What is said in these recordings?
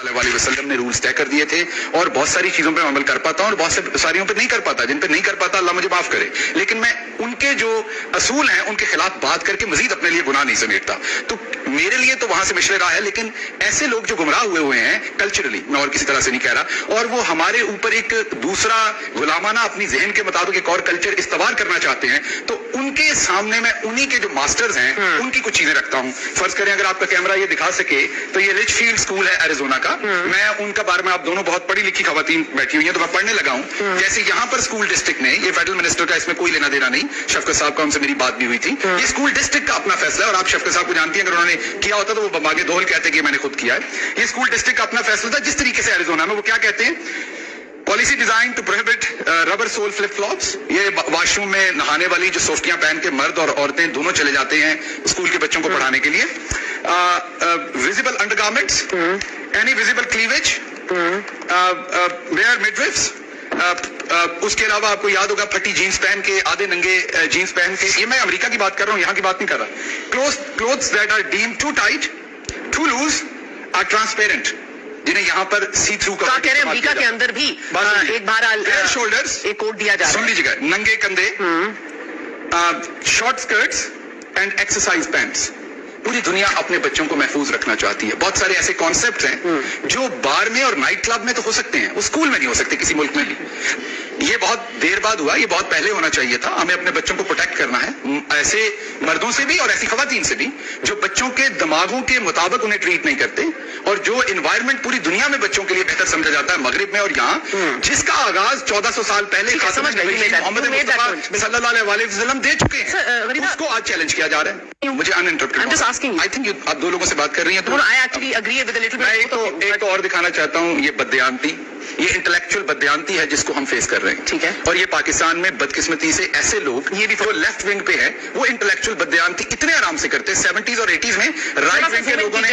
अलैहि वसल्लम ने रूल्स तय कर दिए थे और बहुत सारी चीजों पे अमल कर पाता हूँ और बहुत सारियों पे नहीं कर पाता, जिन पे नहीं कर पाता अल्लाह मुझे माफ करे, लेकिन मैं उनके जो असूल हैं उनके खिलाफ बात करके मजीद अपने लिए गुनाह नहीं समेटता। तो मेरे लिए तो वहां से मिशरे रहा है, लेकिन ऐसे लोग जो गुमराह हुए हैं कल्चरली, मैं और किसी तरह से नहीं कह रहा, और वो हमारे ऊपर एक दूसरा गुलामाना अपनी जहन के मुताबिक एक और कल्चर इस्तवार करना चाहते हैं, तो उनके सामने मैं उन्हीं के जो मास्टर्स हैं उनकी कुछ चीजें रखता हूँ। फर्ज करें अगर आपका कैमरा ये दिखा सके तो ये रिचफील्ड स्कूल है एरिजोना का, मैं उनका बारे में, आप दोनों बहुत पढ़ी लिखी खवातीन बैठी हुई हैं तो मैं पढ़ने लगा हूँ। जैसे यहाँ पर स्कूल डिस्ट्रिक्ट ने, ये फेडरल मिनिस्टर का इसमें कोई लेना देना नहीं, शफकत साहब का उनसे मेरी बात भी हुई थी, ये स्कूल डिस्ट्रिक्ट का अपना फैसला है और आप शफकत साहब को जानती हैं, अगर उन्होंने किया होता तो वो बमागे दोहल कहते कि मैंने खुद किया है। ये स्कूल डिस्ट्रिक्ट का अपना फैसला था। जिस तरीके से एरिजोना में वो क्या कहते हैं, policy design to prohibit rubber sole flip flops, ये वॉशरूम में नहाने वाली जो सोफ्टियां पहन के मर्द और औरतें दोनों चले जाते हैं स्कूल के बच्चों को पढ़ाने के लिए, visible undergarments, any visible cleavage, wear midriffs, उसके अलावा आपको याद होगा फटी जीन्स पहन के, आधे नंगे जीन्स पहन के, ये मैं अमेरिका की बात कर रहा हूँ, यहाँ की बात नहीं कर रहा। Clothes that are deemed too tight, too loose, or transparent, जिन्हें यहाँ पर सी थ्रू का कह रहे हैं अमेरिका के अंदर भी एक बार शोल्डर्स एक कोड दिया जा रहा है, सुन लीजिएगा, नंगे कंधे, short skirts and exercise pants. पूरी दुनिया अपने बच्चों को महफूज रखना चाहती है। बहुत सारे ऐसे कॉन्सेप्ट्स हैं जो बार में और नाइट क्लब में तो हो सकते हैं, वो स्कूल में नहीं हो सकते किसी मुल्क में भी। ये बहुत देर बाद हुआ, ये बहुत पहले होना चाहिए था। हमें अपने बच्चों को प्रोटेक्ट करना है ऐसे मर्दों से भी और ऐसी खवातीन से भी जो बच्चों के दिमागों के मुताबिक उन्हें ट्रीट नहीं करते, और जो इन्वायरमेंट पूरी दुनिया में बच्चों के लिए बेहतर समझा जाता है मगरिब में और यहाँ, जिसका आगाज 1400 साल पहले मोहम्मद मुस्तफा सल्लल्लाहु अलैहि वसल्लम दे चुके हैं, उसको आज चैलेंज किया जा रहा है। मुझे अनइंटरप्टेड, आई थिंक आप दो लोगों से बात कर रही हैं तो मैं एक और दिखाना चाहता हूँ, ये बदयांती, ये इंटेलेक्चुअल बदयांती है जिसको हम फेस कर रहे हैं, ठीक है। और ये पाकिस्तान में बदकिस्मती से ऐसे लोग, ये भी जो लेफ्ट विंग पे है, वो इंटेलेक्चुअल बदयांती इतने आराम से करते हैं। 70s और 80s में राइट विंग के लोगों ने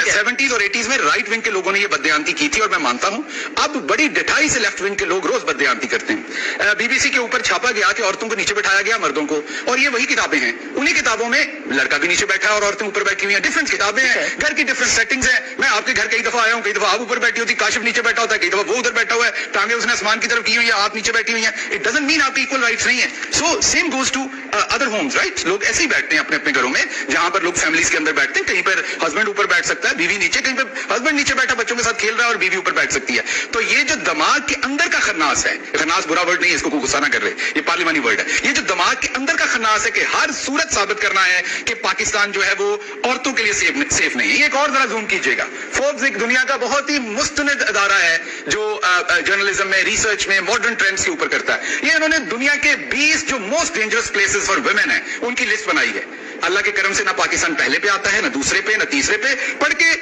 70s और 80s में राइट विंग के लोगों ने ये बदयांती की थी, और मैं मानता हूं अब बड़ी डिठाई से लेफ्ट विंग के लोग रोज बदयांती करते हैं। बीबीसी के ऊपर छापा गया कि औरतों को नीचे बैठाया गया, मर्दों को, और ये वही किताबें हैं। उन्हीं किताबों में लड़का भी नीचे बैठा है और औरतें ऊपर बैठी हुई हैं। डिफरेंट किताबें हैं, घर की डिफरेंट सेटिंग्स है। मैं आपके घर कई दफा आया हूँ, कई दफा आप ऊपर बैठी होती, काशिफ नीचे बैठा होता है, कई दफा वो उधर बैठा हुआ है, टांगे उसने आसमान की तरफ की हुई है, आप नीचे बैठी हुई हैं। इट डजंट मीन आपके इक्वल राइट्स नहीं है। So same goes to other homes, right. लोग ऐसे ही बैठते हैं अपने अपने घरों में, जहां पर लोग फैमिलीज के अंदर बैठते हैं। कहीं पर हस्बैंड ऊपर बैठ सकता है, बीवी नीचे, कहीं पर हस्बैंड नीचे बैठा बच्चों के साथ खेल रहा है और बीवी ऊपर बैठ सकती है। तो ये जो दिमाग के अंदर का खन्नास है, खन्नास बुरा वर्ड नहीं है, इसको कोई गुस्सा ना कर रहे, ये पार्लिमानी वर्ड है। ये जो दिमाग के अंदर का खन्नास है कि हर सूरत साबित करना है कि पाकिस्तान जो है वो औरतों के लिए सेफ नहीं है। एक और जरा जूम कीजिएगा, फोर्ब्स एक दुनिया का बहुत ही मुस्तनद अदारा है जो जर्नलिज्म में, रिसर्च में, मॉडर्न ट्रेंड्स के ऊपर करता है। ये इन्होंने दुनिया के 20 जो most dangerous places for women है उनकी लिस्ट बनाई है। अल्लाह के करम से ना पाकिस्तान पहले पे आता है, ना दूसरे पे, ना तीसरे पे। पढ़ के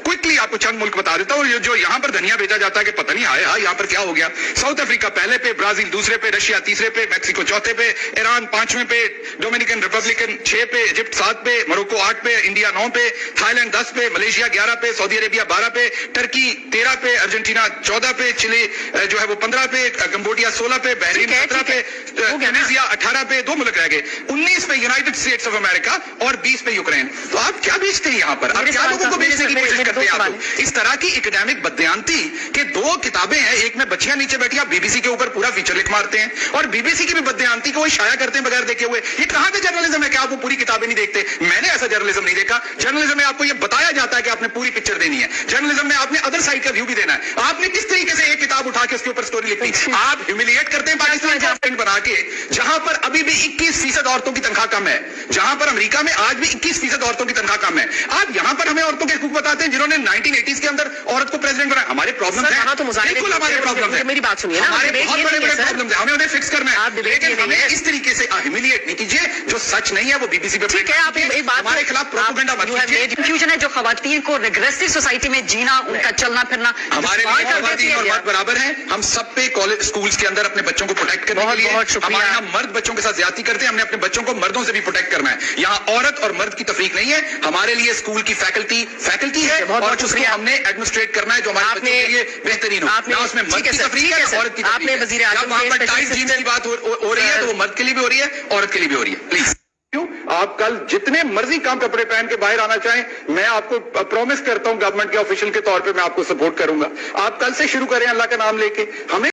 क्विकली आपको चंद मुल्क बता देता हूँ। जो यहाँ पर धनिया भेजा जाता है कि पता नहीं आया यहाँ पर क्या हो गया। साउथ अफ्रीका पहले पे, ब्राजील दूसरे पे, रशिया तीसरे पे, मैक्सिको चौथे पे, ईरान 5वें पे, डोमिनिकन रिपब्लिकन 6 पे, इजिप्ट 7 पे, मोरक्को 8 पे, इंडिया 9 पे, थाईलैंड 10 पे, मलेशिया 11 पे, सऊदी अरेबिया 12 पे, टर्की 13 पे, अर्जेंटीना 14 पे, चिली जो है वो 15 पे, कंबोडिया 16 पे, बहरीन 17 पे, ट्यूनीसिया 18 पे, 2 मुल्क रह गए, 19 पे यूनाइटेड स्टेट्स ऑफ अमेरिका और 20 पे यूक्रेन। तो आप क्या बेचते हैं यहाँ पर? आप क्या लोगों को बेचने की कोशिश करते हैं? आप इस तरह की एकेडमिक बदयांती के 2 किताबें हैं, एक में बच्चियां नीचे बैठी, आप बीबीसी के ऊपर पूरा फीचर लिख मारते हैं, और बीबीसी की भी बदयांती को शाया करते हैं बगैर देखे हुए। ये कहां का जर्नलिज्म है कि आप वो पूरी किताबें नहीं देखते? मैंने ऐसा जर्नलिज्म नहीं देखा। जर्नलिज्म में आपको ये बताया जाता है कि आपने पूरी पिक्चर देनी है। जर्नलिज्म में आपने अदर साइड का व्यू भी देना है। आपने किस तरीके से एक किताब उठा के उसके ऊपर स्टोरी लिखनी? आप ह्यूमिलिएट करते हैं पाकिस्तान को फ्रेंड बना के, जहां पर अभी भी 21% औरतों की तनख्वाह कम है, जहां पर अमेरिका में आज भी 21% औरतों की तनख्वाह कम है। आप यहां पर हमें औरतों के हकूक बताते हैं जिन्होंने 1980s के अंदर औरत को प्रेसिडेंट बनाया। हमारे प्रॉब्लम है, बिल्कुल हमारे प्रॉब्लम है, मेरी बात सुनिए ना, हमारे बहुत बड़े बड़े प्रॉब्लम है, हमें उन्हें फिक्स करना है। लेकिन हमें इस तरीके से ह्यूमिलिएट नहीं कीजिए। जो सच नहीं है वो बीबीसी पे, ठीक है, आप एक बात, हमारे खिलाफ प्रोपेगेंडा मत कीजिए। कंफ्यूजन है जो खवातीन को रिग्रेसिव सोसाइटी में जीना, उनका चलना फिरना, हमारे लिए खवातीन और मर्द बराबर हैं। हम सब पे कॉलेज स्कूल्स के अंदर अपने बच्चों को प्रोटेक्ट करने के लिए, हमारे यहाँ मर्द बच्चों के साथ ज्यादती करते हैं, हमने अपने बच्चों को मर्दों से भी प्रोटेक्ट करना है। यहाँ औरत और मर्द की तफरीक नहीं है। हमारे लिए स्कूल की फैकल्टी है और उसको हमने एडमिनिस्ट्रेट करना है जो हमारे बच्चों के लिए बेहतरीन हो। ना उसमें मर्द की तफरीक है, औरत की तफरीक है। जब वहाँ पर टाइट जीन्स की बात हो रही है तो वो मर्द के लिए भी हो रही है, औरत के लिए भी हो रही है। प्लीज آپ کل جتنے مرضی کام کپڑے پہن کے باہر آنا چاہیں، میں آپ کو پرومس کرتا ہوں گورنمنٹ کے آفیشل کے طور پہ میں آپ کو سپورٹ کروں گا. آپ کل سے شروع کریں اللہ کا نام لے کے. ہمیں